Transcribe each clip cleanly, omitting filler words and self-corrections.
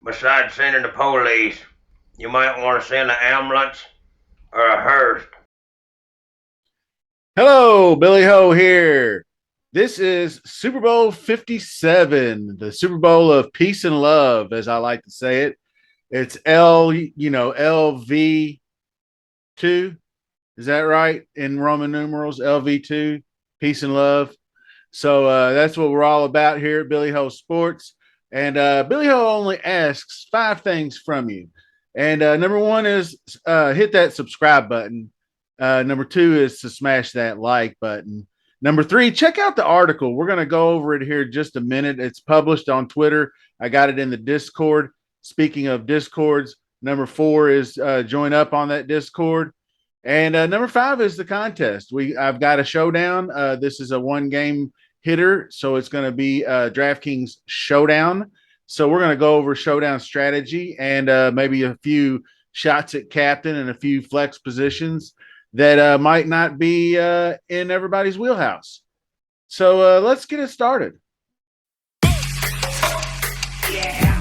Besides sending the police, you might want to send an ambulance or a hearse. Hello, Billy Ho here. This is Super Bowl 57, the Super Bowl of peace and love, as I like to say it. It's LV2. Is that right? In Roman numerals, LV2, peace and love. So that's what we're all about here at Billy Ho Sports. And Billy Ho only asks five things from you. And number one is hit that subscribe button. Number two is to smash that like button. Number three, check out the article. We're going to go over it here in just a minute. It's published on Twitter. I got it in the Discord. Speaking of Discords, number four is join up on that Discord. And number five is the contest. I've got a showdown. This is a one game hitter, so it's going to be DraftKings ShowDown. So we're going to go over showdown strategy and maybe a few shots at captain and a few flex positions that might not be in everybody's wheelhouse. So let's get it started. Yeah.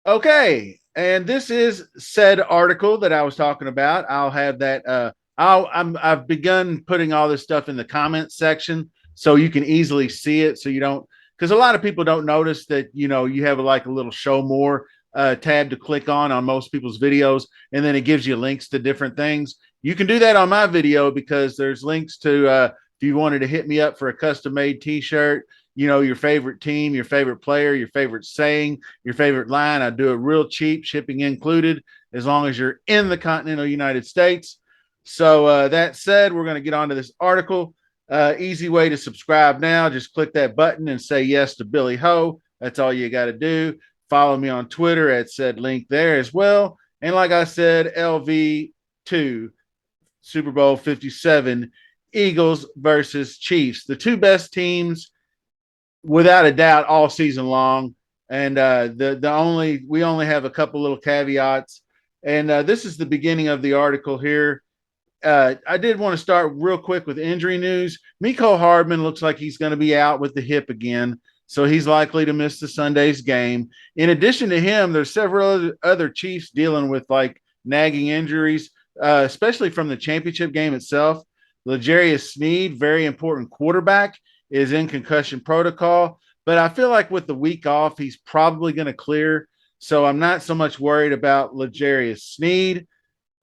Okay, and this is said article that I was talking about. I'll have that. I've begun putting all this stuff in the comments section so you can easily see it. So you don't, because a lot of people don't notice that you have like a little show more tab to click on most people's videos, and then it gives you links to different things. You can do that on my video because there's links to if you wanted to hit me up for a custom made T-shirt, your favorite team, your favorite player, your favorite saying, your favorite line. I do it real cheap, shipping included, as long as you're in the continental United States. So that said, we're going to get on to this article. Easy way to subscribe now. Just click that button and say yes to Billy Ho. That's all you got to do. Follow me on Twitter at said link there as well. And like I said, LV2, Super Bowl 57, Eagles versus Chiefs. The two best teams without a doubt all season long. And we only have a couple little caveats. And this is the beginning of the article here. I did want to start real quick with injury news. Mecole Hardman looks like he's going to be out with the hip again, so he's likely to miss the Sunday's game. In addition to him, there's several other Chiefs dealing with like nagging injuries, especially from the championship game itself. L'Jarius Sneed, very important quarterback, is in concussion protocol, but I feel like with the week off, he's probably going to clear. So I'm not so much worried about L'Jarius Sneed.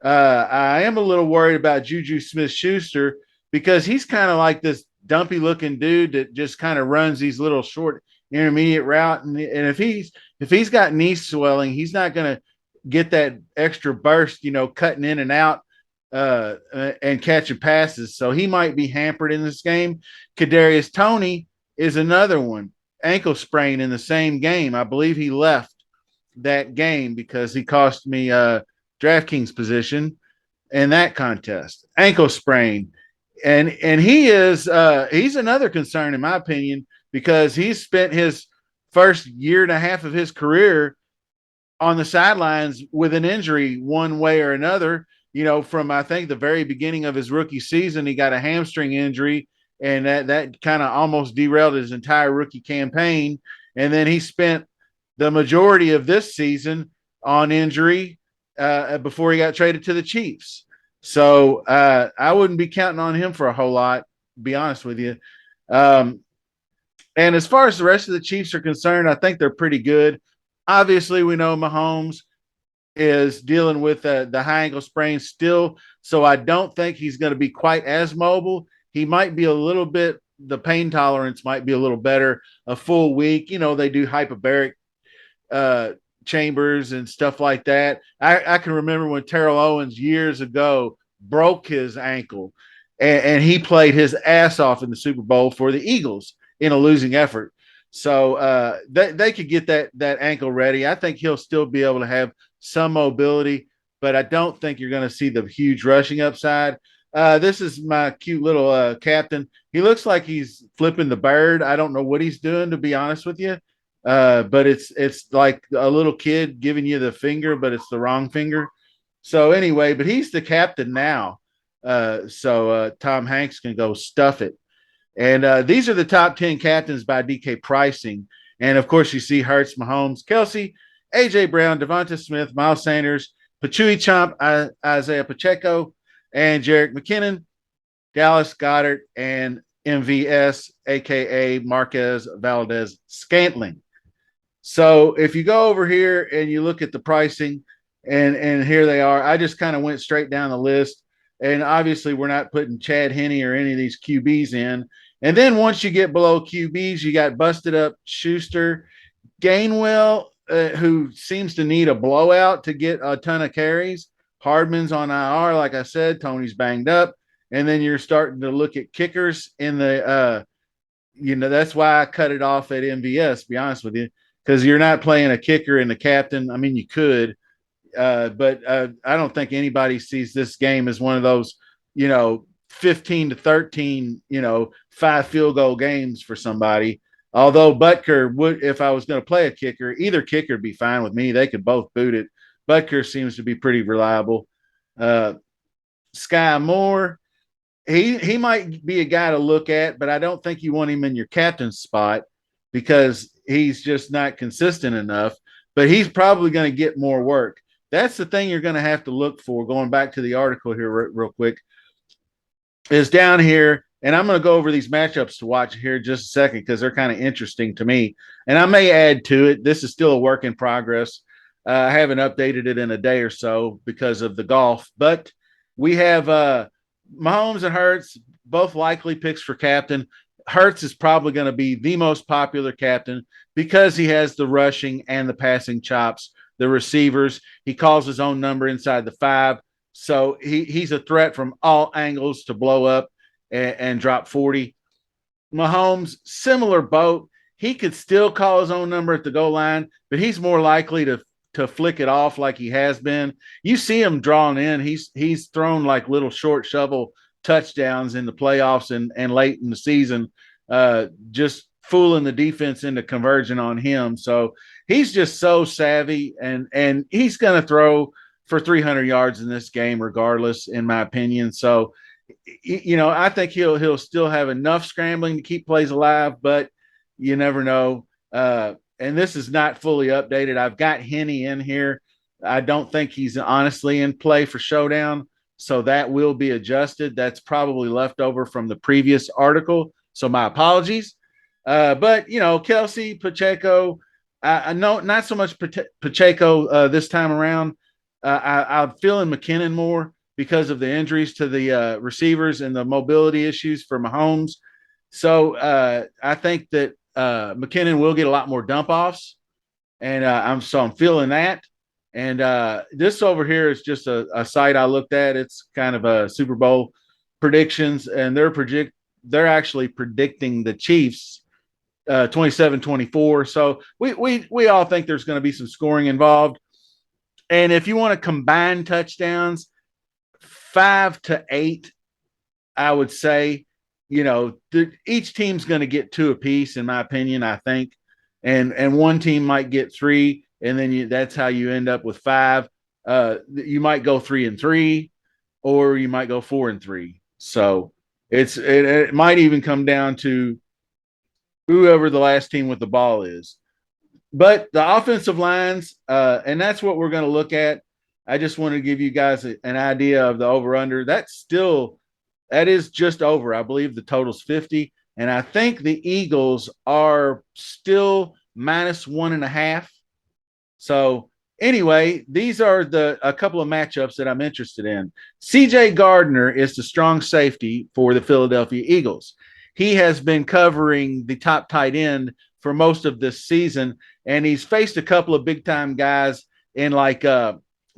I am a little worried about Juju Smith-Schuster because he's kind of like this dumpy looking dude that just kind of runs these little short intermediate route. And if he's got knee swelling, he's not going to get that extra burst, cutting in and out and catching passes. So he might be hampered in this game. Kadarius Toney is another one, ankle sprain in the same game. I believe he left that game because he cost me DraftKings position in that contest. Ankle sprain. And he's another concern in my opinion because he's spent his first year and a half of his career on the sidelines with an injury one way or another. From I think the very beginning of his rookie season, he got a hamstring injury, and that kind of almost derailed his entire rookie campaign. And then he spent the majority of this season on injury before he got traded to the Chiefs. So I wouldn't be counting on him for a whole lot, to be honest with you. And as far as the rest of the Chiefs are concerned, I think they're pretty good. Obviously, we know Mahomes is dealing with the high ankle sprain still, so I don't think he's going to be quite as mobile. He might be a little bit, the pain tolerance might be a little better a full week. They do hyperbaric chambers and stuff like that. I can remember when Terrell Owens years ago broke his ankle and he played his ass off in the Super Bowl for the Eagles in a losing effort. So they could get that ankle ready. I think he'll still be able to have some mobility, but I don't think you're going to see the huge rushing upside. This is my cute little captain. He looks like he's flipping the bird. I don't know what he's doing, to be honest with you. But it's like a little kid giving you the finger, but it's the wrong finger. So anyway, but he's the captain now. So Tom Hanks can go stuff it. And these are the top 10 captains by DK pricing. And of course, you see Hurts, Mahomes, Kelsey, AJ Brown, Devonta Smith, Miles Sanders, Pachui Chomp, Isaiah Pacheco, and Jerick McKinnon, Dallas Goddard, and MVS, aka Marquez Valdez Scantling. So if you go over here and you look at the pricing, and here they are, I just kind of went straight down the list. And obviously, we're not putting Chad Henne or any of these QBs in. And then once you get below QBs, you got busted up Schuster, Gainwell, who seems to need a blowout to get a ton of carries. Hardman's on IR, like I said. Tony's banged up. And then you're starting to look at kickers in the, that's why I cut it off at MVS, to be honest with you, because you're not playing a kicker and the captain. I mean, you could, but I don't think anybody sees this game as one of those, 15-13, 5 field goal games for somebody. Although Butker would, if I was going to play a kicker, either kicker would be fine with me. They could both boot it. Butker seems to be pretty reliable. Sky Moore, he might be a guy to look at, but I don't think you want him in your captain spot because he's just not consistent enough. But he's probably going to get more work. That's the thing you're going to have to look for. Going back to the article here real quick, is down here, and I'm going to go over these matchups to watch here in just a second because they're kind of interesting to me. And I may add to it. This is still a work in progress. I haven't updated it in a day or so because of the golf, but we have Mahomes and Hurts, both likely picks for captain. Hurts is probably going to be the most popular captain because he has the rushing and the passing chops, the receivers. He calls his own number inside the 5. So he's a threat from all angles to blow up and drop 40. Mahomes, similar boat. He could still call his own number at the goal line, but he's more likely to flick it off like he has been. You see him drawn in. He's thrown like little short shovel touchdowns in the playoffs and late in the season, just fooling the defense into converging on him. So he's just so savvy, and he's going to throw for 300 yards in this game regardless, in my opinion. So, I think he'll still have enough scrambling to keep plays alive, but you never know. And this is not fully updated. I've got Henne in here. I don't think he's honestly in play for ShowDown, so that will be adjusted. That's probably left over from the previous article, so my apologies. But Kelsey, Pacheco, I know not so much Pacheco this time around. I'm feeling McKinnon more because of the injuries to the receivers and the mobility issues for Mahomes. So I think that McKinnon will get a lot more dump offs, and I'm feeling that. And this over here is just a site I looked at. It's kind of a Super Bowl predictions, and they're actually predicting the Chiefs 27-24. So we all think there's going to be some scoring involved. And if you want to combine touchdowns, 5 to 8, I would say, each team's going to get 2 apiece, in my opinion, I think. And one team might get 3, and then that's how you end up with 5. You might go 3-3, or you might go 4-3. So it might even come down to whoever the last team with the ball is. But the offensive lines, and that's what we're going to look at. I just want to give you guys an idea of the over-under. That is just over. I believe the total's 50. And I think the Eagles are still -1.5. So anyway, these are a couple of matchups that I'm interested in. CJ Gardner is the strong safety for the Philadelphia Eagles. He has been covering the top tight end for most of this season, and he's faced a couple of big time guys in like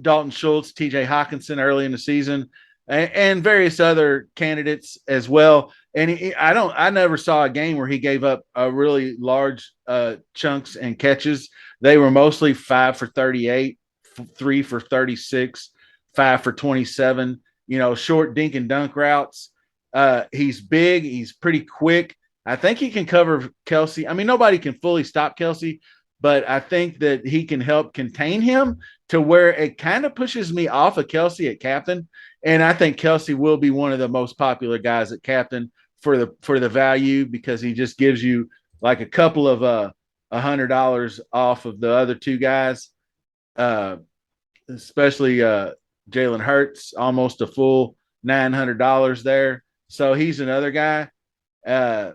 Dalton Schultz, TJ Hawkinson early in the season, and various other candidates as well. And I never saw a game where he gave up a really large chunks and catches. They were mostly 5 for 38, 3 for 36, 5 for 27, short dink and dunk routes. He's big. He's pretty quick. I think he can cover Kelsey. I mean, nobody can fully stop Kelsey, but I think that he can help contain him to where it kind of pushes me off of Kelsey at captain. And I think Kelsey will be one of the most popular guys at captain for the value, because he just gives you like a couple of $100 off of the other two guys, uh, especially Jalen Hurts, almost a full $900 there. So he's another guy. Uh,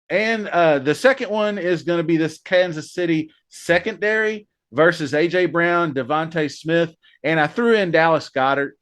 and the second one is going to be this Kansas City secondary versus A.J. Brown, Devontae Smith, and I threw in Dallas Goedert.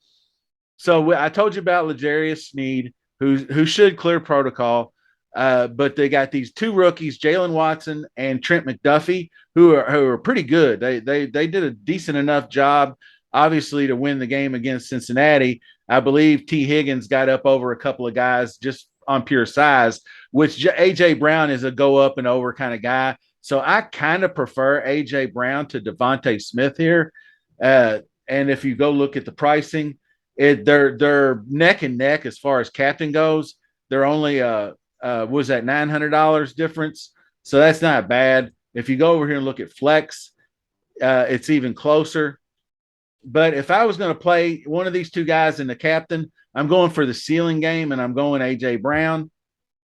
So I told you about L'Jarius Sneed, who should clear protocol, but they got these two rookies, Jalen Watson and Trent McDuffie, who are pretty good. They did a decent enough job, obviously, to win the game against Cincinnati. I believe T. Higgins got up over a couple of guys just on pure size, which A.J. Brown is a go up and over kind of guy. So I kind of prefer A.J. Brown to Devontae Smith here. And if you go look at the pricing, they're neck and neck as far as captain goes. They're only was that $900 difference, so that's not bad. If you go over here and look at flex, it's even closer. But if I was going to play one of these two guys in the captain, I'm going for the ceiling game, and I'm going A.J. Brown.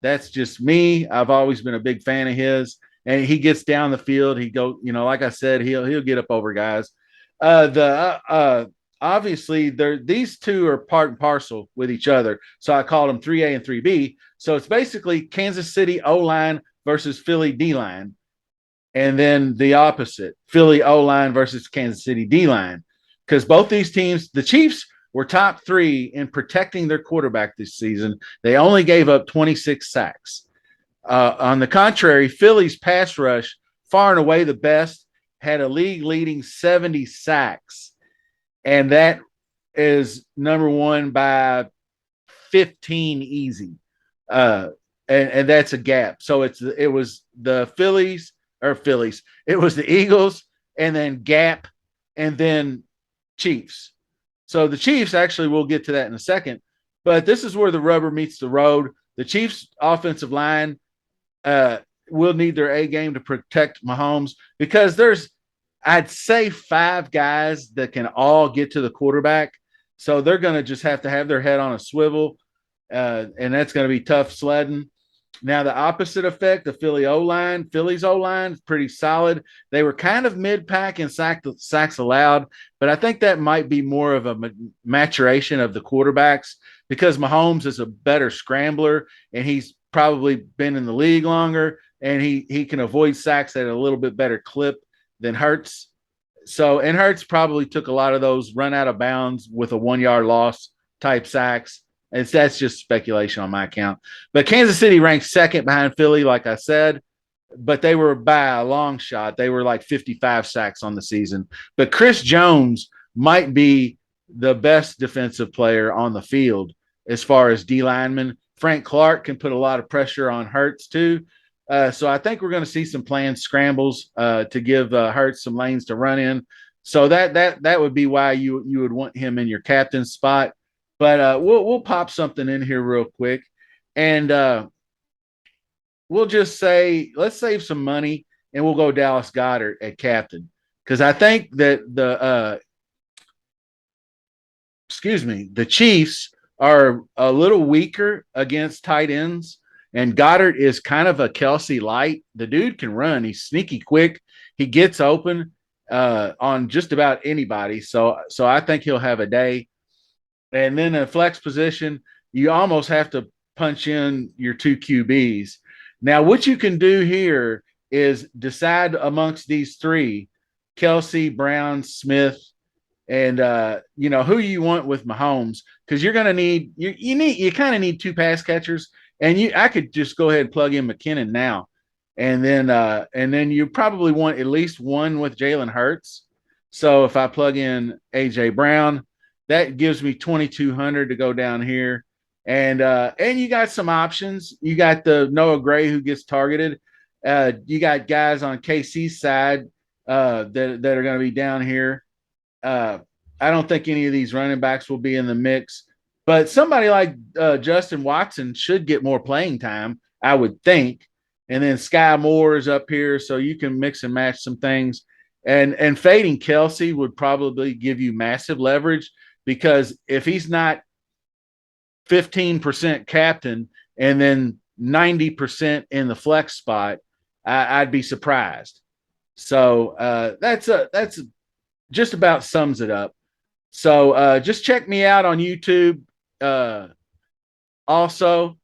That's just me. I've always been a big fan of his, and he gets down the field. He go, like I said, he'll get up over guys. Obviously these two are part and parcel with each other, so I called them 3A and 3B. So it's basically Kansas City O-line versus Philly D-line, and then the opposite, Philly O-line versus Kansas City D-line, because both these teams, the Chiefs were top 3 in protecting their quarterback this season. They only gave up 26 sacks. On the contrary, Philly's pass rush, far and away the best, had a league-leading 70 sacks, and that is number one by 15 easy. And that's a gap. So it was the Phillies. It was the Eagles, and then gap, and then Chiefs. So the Chiefs, actually, we'll get to that in a second, but this is where the rubber meets the road. The Chiefs offensive line will need their A game to protect Mahomes, because there's, I'd say, 5 guys that can all get to the quarterback. So they're going to just have to have their head on a swivel, and that's going to be tough sledding. Now, the opposite effect, the Philly's O-line is pretty solid. They were kind of mid-pack in sacks allowed, but I think that might be more of a maturation of the quarterbacks, because Mahomes is a better scrambler, and he's probably been in the league longer, and he can avoid sacks at a little bit better clip than Hurts. So, and Hurts probably took a lot of those run out of bounds with a 1-yard loss type sacks. That's just speculation on my account. But Kansas City ranked second behind Philly, like I said, but they were by a long shot. They were like 55 sacks on the season. But Chris Jones might be the best defensive player on the field as far as D lineman. Frank Clark can put a lot of pressure on Hurts too. So I think we're going to see some planned scrambles to give Hurts some lanes to run in. So that would be why you would want him in your captain spot. But we'll pop something in here real quick, and we'll just say, let's save some money, and we'll go Dallas Goedert at captain, because I think that the Chiefs are a little weaker against tight ends, and Goddard is kind of a Kelsey light. The dude can run. He's sneaky quick. He gets open on just about anybody. So I think he'll have a day. And then a flex position, you almost have to punch in your 2 QBs. Now, what you can do here is decide amongst these 3, Kelsey, Brown, Smith, and who you want with Mahomes, because you're going to need you kind of need 2 pass catchers, and I could just go ahead and plug in McKinnon now, and then you probably want at least one with Jalen Hurts. So if I plug in A.J. Brown, that gives me 2,200 to go down here. And you got some options. You got the Noah Gray who gets targeted. You got guys on KC's side that are going to be down here. I don't think any of these running backs will be in the mix. But somebody like Justin Watson should get more playing time, I would think. And then Sky Moore is up here, so you can mix and match some things. And fading Kelsey would probably give you massive leverage, because if he's not 15% captain and then 90% in the flex spot, I'd be surprised. So that's just about sums it up. So just check me out on YouTube also,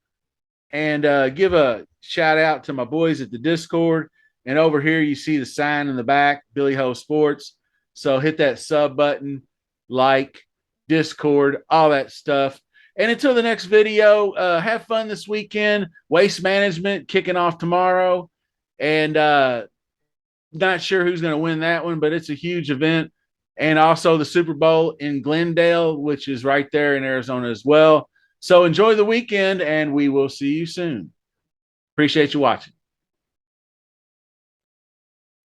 and give a shout out to my boys at the Discord. And over here, you see the sign in the back, Billy Ho Sports. So hit that sub button, like, Discord, all that stuff. And until the next video, have fun this weekend. Waste Management kicking off tomorrow. And not sure who's going to win that one, but it's a huge event. And also the Super Bowl in Glendale, which is right there in Arizona as well. So enjoy the weekend, and we will see you soon. Appreciate you watching.